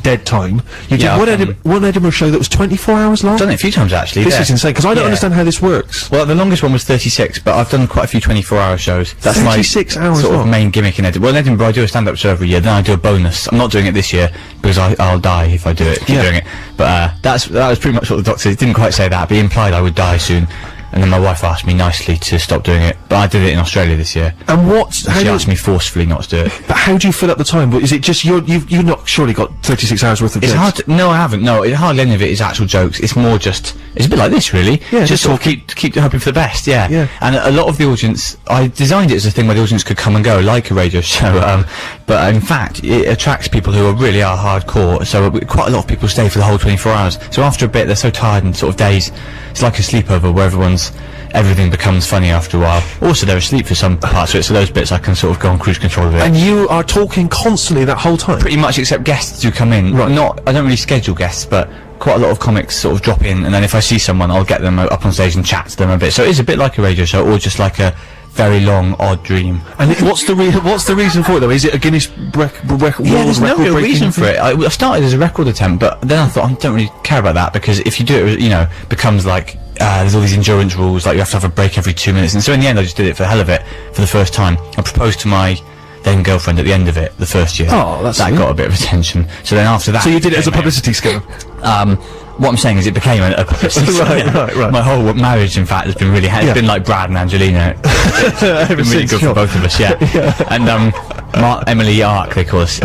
dead time. You did one Edinburgh show that was 24 hours long? I've done it a few times, actually. This is insane, because I don't understand how this works. Well, the longest one was 36, but I've done quite a few 24-hour shows. That's 36 my hours sort long. of main gimmick in Edinburgh. Well, in Edinburgh, I do a stand-up show every year, then I do a bonus. I'm not doing it this year, because I'll die if I do it, keep doing it. But, that was pretty much what the doctor didn't quite say that, but he implied I would die soon. And then my wife asked me nicely to stop doing it, but I did it in Australia this year. And she asked me forcefully not to do it. But how do you fill up the time? Is it just you've not surely got 36 hours worth of jokes? It's hard to, no, I haven't. No, hardly any of it is actual jokes. It's more just, it's a bit like this, really. Yeah, just sort of keep hoping for the best. Yeah. And a lot of the audience, I designed it as a thing where the audience could come and go, like a radio show. But in fact, it attracts people who really are hardcore. So quite a lot of people stay for the whole 24 hours. So after a bit, they're so tired and sort of days. It's like a sleepover where everything becomes funny after a while. Also, they're asleep for some parts of it, so those bits I can sort of go on cruise control of it. And you are talking constantly that whole time? Pretty much, except guests do come in. Right. I don't really schedule guests, but quite a lot of comics sort of drop in, and then if I see someone, I'll get them up on stage and chat to them a bit. So it is a bit like a radio show, or just like a very long, odd dream. And what's the reason for it, though? Is it a Guinness record? Yeah, there's no real reason for it. I started as a record attempt, but then I thought I don't really care about that, because if you do it, becomes like there's all these endurance rules, like you have to have a break every 2 minutes. And so in the end, I just did it for the hell of it for the first time. I proposed to my then girlfriend at the end of it, the first year. Oh, that's that got a bit of attention. So then after that, so you did it as a publicity scheme. What I'm saying is it became a publicity. right. My whole marriage, in fact, has been really. It's been like Brad and Angelina. It's been really good for both of us. Yeah. And Emily Ark, they call us.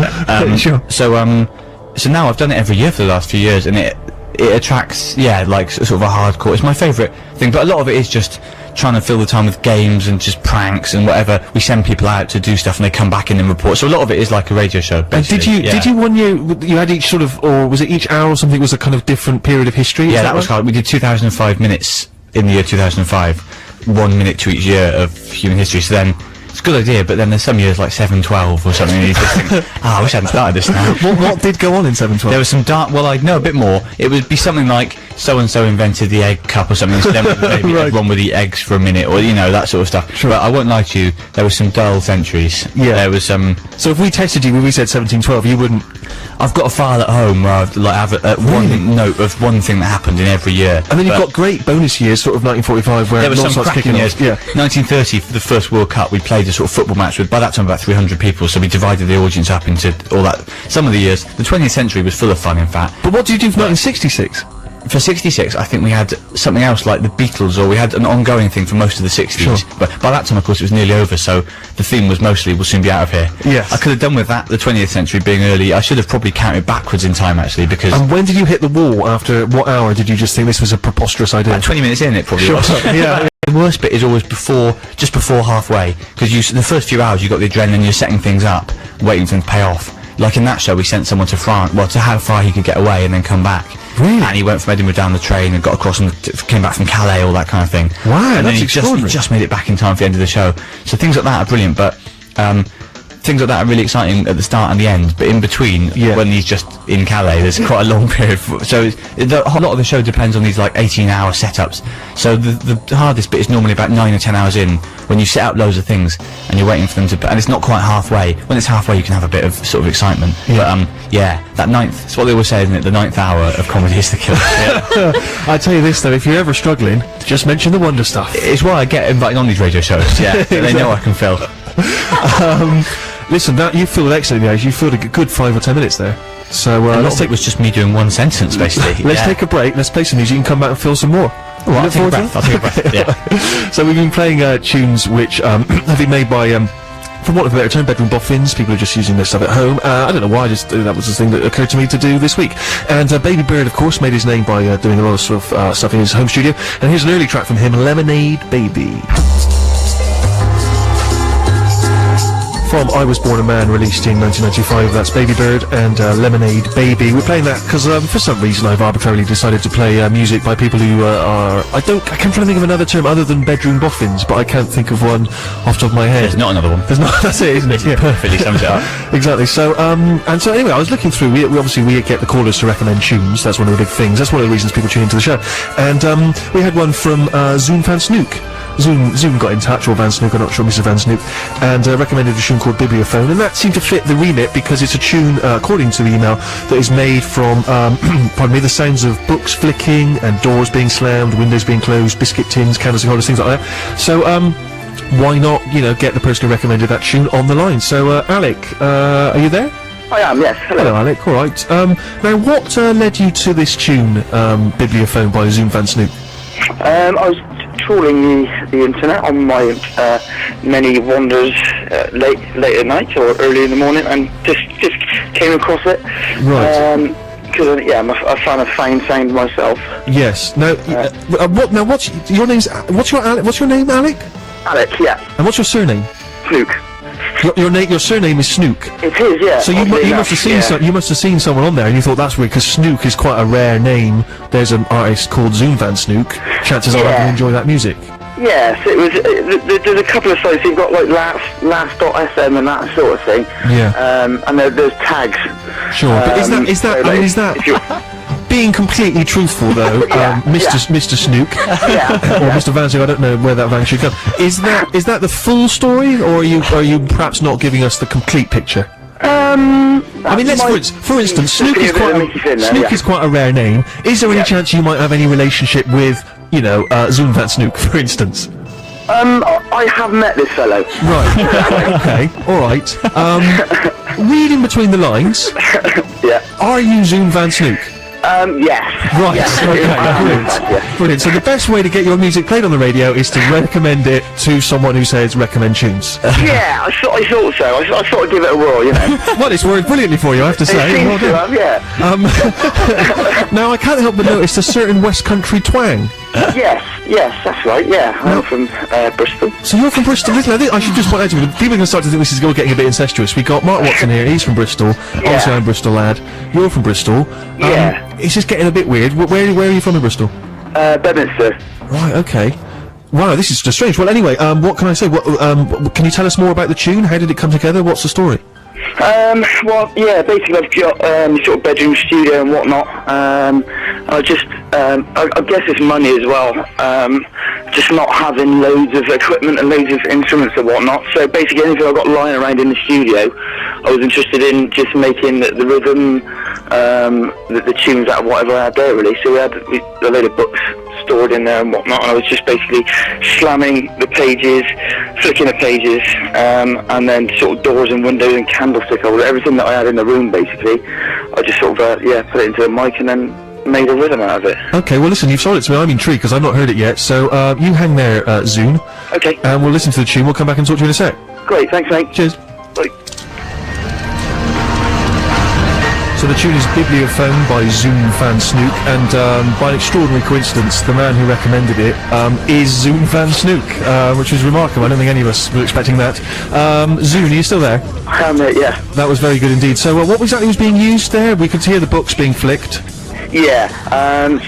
Sure. So now I've done it every year for the last few years, and it attracts, like sort of a hardcore. It's my favourite thing, but a lot of it is just trying to fill the time with games and just pranks and whatever. We send people out to do stuff and they come back in and report. So a lot of it is like a radio show, basically. And did you 1 year, you had each sort of, or was it each hour or something was a kind of different period of history? Yeah, that was hard. We did 2005 minutes in the year 2005, 1 minute to each year of human history. So then, it's a good idea, but then there's some years like 712 or something, and you just think, I wish I hadn't started this now. What did go on in 712? There was some I'd know a bit more. It would be something like, so-and-so invented the egg cup or something, so then maybe everyone would eat eggs for a minute, or, that sort of stuff. Sure. But I won't lie to you, there was some dull centuries. Yeah. There was some... So if we tested you when we said 1712, you wouldn't... I've got a file at home where I've one note of one thing that happened in every year. And then you've got great bonus years, sort of 1945, where there was some cracking years. Yeah. 1930, for the first World Cup, we played a sort of football match with, by that time, about 300 people, so we divided the audience up into all that. Some of the years, the 20th century was full of fun, in fact. But what did you do for 1966? For 66, I think we had something else like the Beatles, or we had an ongoing thing for most of the 60s. Sure. But by that time, of course, it was nearly over, so the theme was mostly, we'll soon be out of here. Yes. I could have done with that, the 20th century being early. I should have probably counted backwards in time, actually, because... And when did you hit the wall? After what hour did you just think this was a preposterous idea? About 20 minutes in, it probably was. Yeah. The worst bit is always just before halfway, because the first few hours, you got the adrenaline, you're setting things up, waiting for them to pay off. Like in that show, we sent someone to France, to how far he could get away and then come back. Really? And he went from Edinburgh down the train and got across and came back from Calais, all that kind of thing. Wow, and that's then extraordinary. He just made it back in time for the end of the show. So things like that are brilliant, but things like that are really exciting at the start and the end. But in between, when he's just in Calais, there's quite a long period. So a lot of the show depends on these like 18-hour setups. So the hardest bit is normally about 9 or 10 hours in, when you set up loads of things and you're waiting for them to, and it's not quite halfway. When it's halfway, you can have a bit of sort of excitement. Yeah. But that ninth, it's what they always say, isn't it? The 9th hour of comedy is the killer. I tell you this though, if you're ever struggling, just mention the Wonder Stuff. It's why I get invited on these radio shows. Yeah, exactly. They know I can fill. Listen, you filled it excellently, guys. You filled a good 5 or 10 minutes there. So it was just me doing one sentence, basically. Let's take a break. Let's play some music and come back and fill some more. All right, I'll take a breath. Yeah. So we've been playing tunes which have been made by, for want of a better term, bedroom boffins. People are just using their stuff at home. I don't know why, that was the thing that occurred to me to do this week. And Baby Bird, of course, made his name by doing a lot of sort of stuff in his home studio. And here's an early track from him, Lemonade Baby. From I Was Born a Man, released in 1995, that's Baby Bird and Lemonade Baby. We're playing that because for some reason I've arbitrarily decided to play music by people who I can't try to think of another term other than bedroom boffins, but I can't think of one off the top of my head. There's not another one. There's not, that's it, isn't it? Yeah. Perfectly sums it up. Exactly. So, and so anyway, I was looking through, we obviously get the callers to recommend tunes, that's one of the big things, that's one of the reasons people tune into the show. And we had one from Zoom Van Snook. Zoom got in touch, or Van Snook, I'm not sure, Mr. Van Snook, and recommended a tune tune called Bibliophone, and that seemed to fit the remit because it's a tune, according to the email, that is made from, pardon me, the sounds of books flicking and doors being slammed, windows being closed, biscuit tins, candlestick holders, things like that. So, why not, get the person who recommended that tune on the line? So, Alec, are you there? I am, yes. Hello, Alec. All right. Now, what led you to this tune, Bibliophone by Zoom Van Snoop? I was trawling the internet on my many wanders late at night or early in the morning, and just came across it. Right. Because I'm a fan of fine sound myself. Yes. Now, what's your name, Alec? Alex, yeah. And what's your surname? Snook. Your surname is Snook. It is, yeah. So you must have seen someone on there, and you thought that's weird because Snook is quite a rare name. There's an artist called Zoom Van Snook. Chances are I can enjoy that music. Yes, it was. There's a couple of sites. You've got like last.sm and that sort of thing. Yeah. And there's tags. Sure, but is that? Being completely truthful, though, Mr. Snook, or Mr. Van Snook, I don't know where that Van should go. Is that the full story, or are you perhaps not giving us the complete picture? I mean, for instance, Snook is quite a rare name. Is there any chance you might have any relationship with, Zoom Van Snook, for instance? I have met this fellow. Right. Okay. All right. Reading between the lines. Yeah. Are you Zoom Van Snook? Yes. Right, yes. Okay, brilliant. So the best way to get your music played on the radio is to recommend it to someone who says recommend tunes. Yeah, I thought so. I thought I'd give it a whirl, Well, it's worked brilliantly for you, I have to say. It seems to have, yeah. Now, I can't help but notice a certain West Country twang. Yes, that's right, yeah. I'm from Bristol. So you're from Bristol. Listen, I should just point out to you, people are going to start to think this is all getting a bit incestuous. We got Mark Watson here, he's from Bristol. Obviously, I'm a Bristol lad. You're from Bristol. It's just getting a bit weird. Where are you from in Bristol? Bedminster. Right, okay. Wow, this is just strange. Well, anyway, what can I say? Can you tell us more about the tune? How did it come together? What's the story? Well, yeah, basically I've got sort of bedroom studio and whatnot. I just, I guess it's money as well. Just not having loads of equipment and loads of instruments and whatnot. So basically anything I've got lying around in the studio, I was interested in just making the rhythm, the tunes out of whatever I had there really. So we had a load of books stored in there and whatnot, and I was just basically slamming the pages, flicking the pages, and then sort of doors and windows and candlestick holders, everything that I had in the room basically. I just sort of put it into a mic and then made a rhythm out of it. Okay, well listen, you've sold it to me, I'm intrigued because I've not heard it yet, so you hang there, Zune. Okay. And we'll listen to the tune, we'll come back and talk to you in a sec. Great, thanks mate. Cheers. Bye. So the tune is Bibliophone by Zoom Van Snook, and by an extraordinary coincidence, the man who recommended it is Zoom Van Snook, which was remarkable. I don't think any of us were expecting that. Zoom, are you still there? I am, yeah. That was very good indeed. So what exactly was being used there? We could hear the books being flicked. Yeah,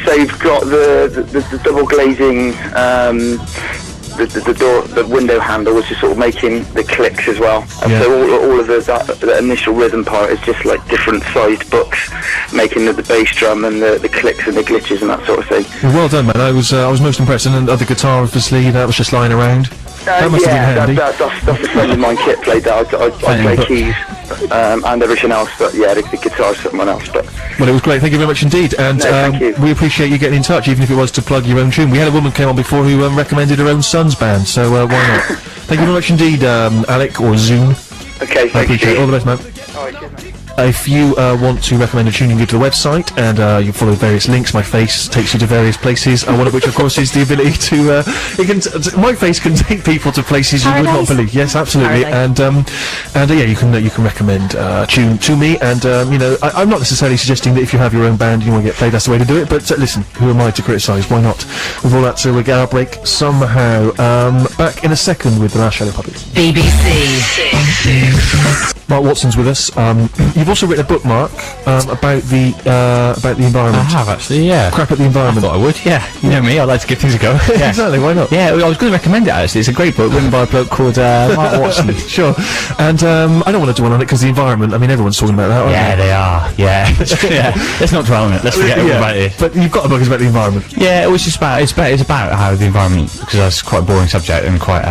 so you've got the double glazing, the door, the window handle, which is sort of making the clicks as well. And so all of the initial rhythm part is just like different sized books, making the bass drum and the clicks and the glitches and that sort of thing. Well done, man. I was most impressed. And the guitar, obviously, that was just lying around. That must have been handy. That's a friend of mine, Kit, played that. I play keys and everything else, but yeah, the guitar's someone else. But well, it was great. Thank you very much indeed, and thank you. We appreciate you getting in touch, even if it was to plug your own tune. We had a woman came on before who recommended her own son's band, so why not? Thank you very much indeed, Alec or Zoom. Okay, thank you. I appreciate it. All the best, man. All right, cheers, mate. If you want to recommend a tune, you can go to the website and you follow various links. My face takes you to various places, one of which, of course, is the ability to. My face can take people to places you would not believe. Yes, absolutely. And yeah, you can recommend a tune to me. And I'm not necessarily suggesting that if you have your own band and you want to get played, that's the way to do it. But listen, who am I to criticise? Why not? With all that, so we get our break somehow. Back in a second with the last Shadow Puppets. BBC. Mark Watson's with us. You've also written a book, Mark, about the environment. I have actually, yeah. Crap at the environment. I thought I would, yeah. You know me, I like to give things a go. Yeah. Exactly, why not? Yeah, I was going to recommend it actually. It's a great book written by a bloke called Mark Watson. Sure. And I don't want to dwell on it because the environment. I mean, everyone's talking about that. Yeah, they are. Yeah. Yeah. Let's not dwell on it. Let's forget all about it. But you've got a book that's about the environment. Yeah, it was just about. It's about how the environment, because that's quite a boring subject and quite.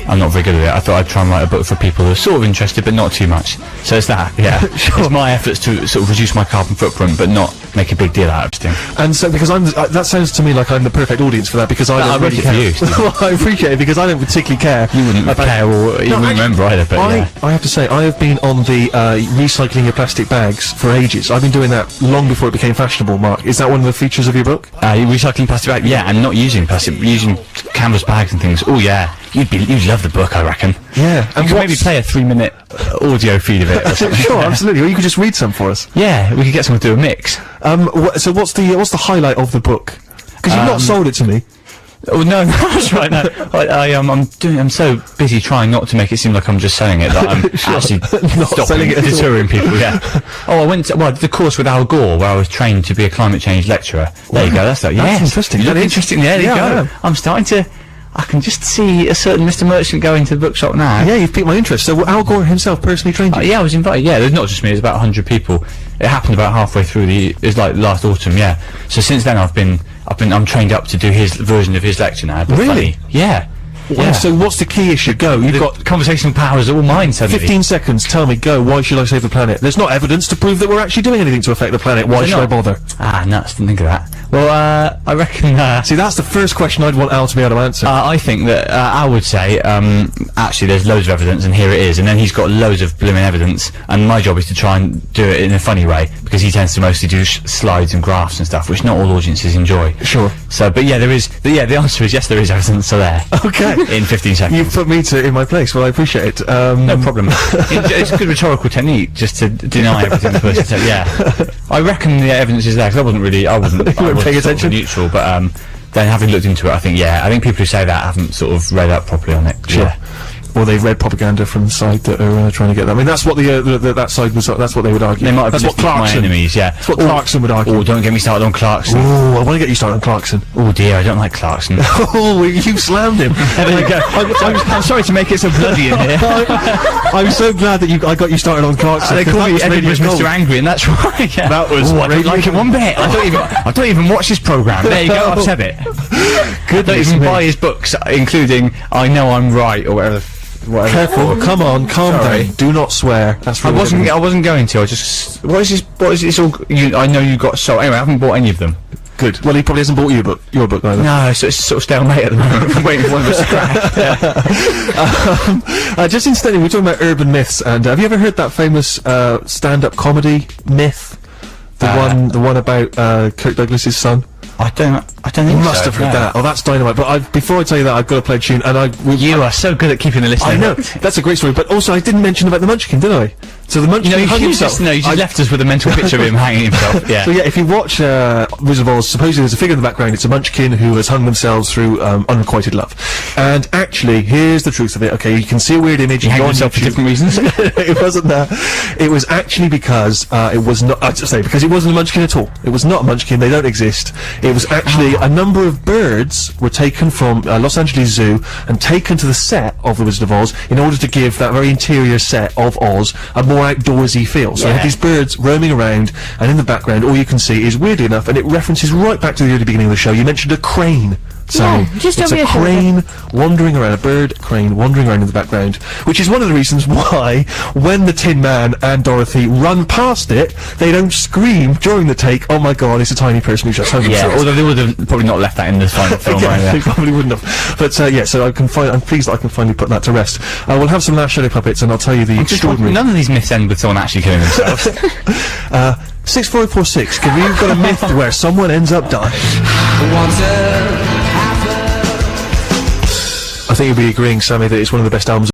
I'm not very good at it. I thought I'd try and write a book for people who are sort of interested, but not too much. So it's that, yeah. It's my efforts to sort of reduce my carbon footprint, but not make a big deal out of everything. And so, because that sounds to me like I'm the perfect audience for that, because I don't really wrote it for care. you, Steve. Well, I appreciate it, because I don't particularly care. You wouldn't care, or you wouldn't remember either, but yeah. I have to say, I have been on the recycling your plastic bags for ages. I've been doing that long before it became fashionable, Mark. Is that one of the features of your book? Recycling plastic bags, yeah, and not using plastic, using canvas bags and things. Oh yeah, you'd love the book, I reckon. Yeah, and could maybe play a 3-minute audio feed of it. Or something. Sure, absolutely. Or you could just read some for us. Yeah, we could get someone to do a mix. So what's the highlight of the book? Because you've not sold it to me. Oh no, that's right. No, I'm so busy trying not to make it seem like I'm just selling it that I'm actually not selling it, deterring people. Yeah. Oh, I went to the course with Al Gore where I was trained to be a climate change lecturer. There you go. That's interesting. You look interesting. There you go. I'm starting to. I can just see a certain Mr. Merchant going to the bookshop now. Yeah, you've piqued my interest. So Al Gore himself personally trained you? Yeah, I was invited. Yeah, there's not just me. There's about 100 people. It happened about halfway through it was like last autumn. Yeah. So since then I'm trained up to do his version of his lecture now. But really? Funny. Yeah. Yeah. So what's the key issue? Go. You've got conversational powers are all mine suddenly. 15 seconds. Tell me. Go. Why should I save the planet? There's not evidence to prove that we're actually doing anything to affect the planet. Why should I bother? Ah, nuts. Didn't think of that. Well, I reckon. See, that's the first question I'd want Al to be able to answer. I think that Al would say, actually, there's loads of evidence, and here it is. And then he's got loads of blooming evidence, and my job is to try and do it in a funny way because he tends to mostly do slides and graphs and stuff, which not all audiences enjoy. Sure. So, but yeah, there is. The answer is yes, there is evidence. So there. Okay. In 15 seconds. You've put me in my place. Well, I appreciate it. No problem. It's a good rhetorical technique just to deny everything the person said. Yeah. I reckon the evidence is there because I wasn't paying attention. Neutral, but then having looked into it, I think people who say that haven't sort of read up properly on it. Sure. Yeah. Or they've read propaganda from the side that are trying to get that. I mean, that's what that side was. That's what they would argue. They might have that's what Clarkson. My enemies, yeah. That's what Clarkson would argue. Oh, don't get me started on Clarkson. Oh, I want to get you started on Clarkson. Oh dear, I don't like Clarkson. Oh, you slammed him. There you go. I'm sorry to make it so bloody in here. I'm so glad that I got you started on Clarkson. They call me Edward Mr. Angry, and that's right. Yeah. That was. I don't like it one bit. I don't even watch his program. There you go. I've said it. I don't even buy his books, including I Know I'm Right or whatever. Careful, come on, calm down. Do not swear. That's really I wasn't going to. I just. What is this all? I know you got so. Anyway, I haven't bought any of them. Good. Well, he probably hasn't bought your book either. No, so it's sort of stalemate at the moment. I'm waiting for one of us to crack. Just incidentally, we're talking about urban myths, and have you ever heard that famous stand-up comedy myth? The one about Kirk Douglas's son. I don't think you must have heard that. Oh, that's dynamite. But before I tell you that, I've got to play a tune, and you are so good at keeping the listener. I know. That's a great story. But also, I didn't mention about the Munchkin, did I? So the Munchkin hung himself. You just left us with a mental picture of him hanging himself. Yeah. So yeah, if you watch Wizard of Oz, supposedly there's a figure in the background. It's a Munchkin who has hung themselves through unrequited love. And actually, here's the truth of it. Okay, you can see a weird image. He hung himself for different reasons. It wasn't that. It was actually because it was not. I'd say because it wasn't a Munchkin at all. It was not a Munchkin. They don't exist. It was actually a number of birds were taken from Los Angeles Zoo and taken to the set of the Wizard of Oz in order to give that very interior set of Oz a more outdoorsy feel. So you have these birds roaming around, and in the background all you can see is, weirdly enough, and it references right back to the early beginning of the show, you mentioned a crane. So just it's a crane wandering around, a bird crane wandering around in the background, which is one of the reasons why when the Tin Man and Dorothy run past it, they don't scream during the take, oh my god, it's a tiny person who just hung himself. Yeah, although they would have probably not left that in the final film. Yeah, they probably wouldn't have. But yeah, so I'm pleased that I can finally put that to rest. We'll have some last Shadow Puppets, and I'll tell you the extraordinary. None of these myths end with someone actually killing themselves. 64546, have you got a myth where someone ends up dying? I think you'll be agreeing, Sammy, that it's one of the best albums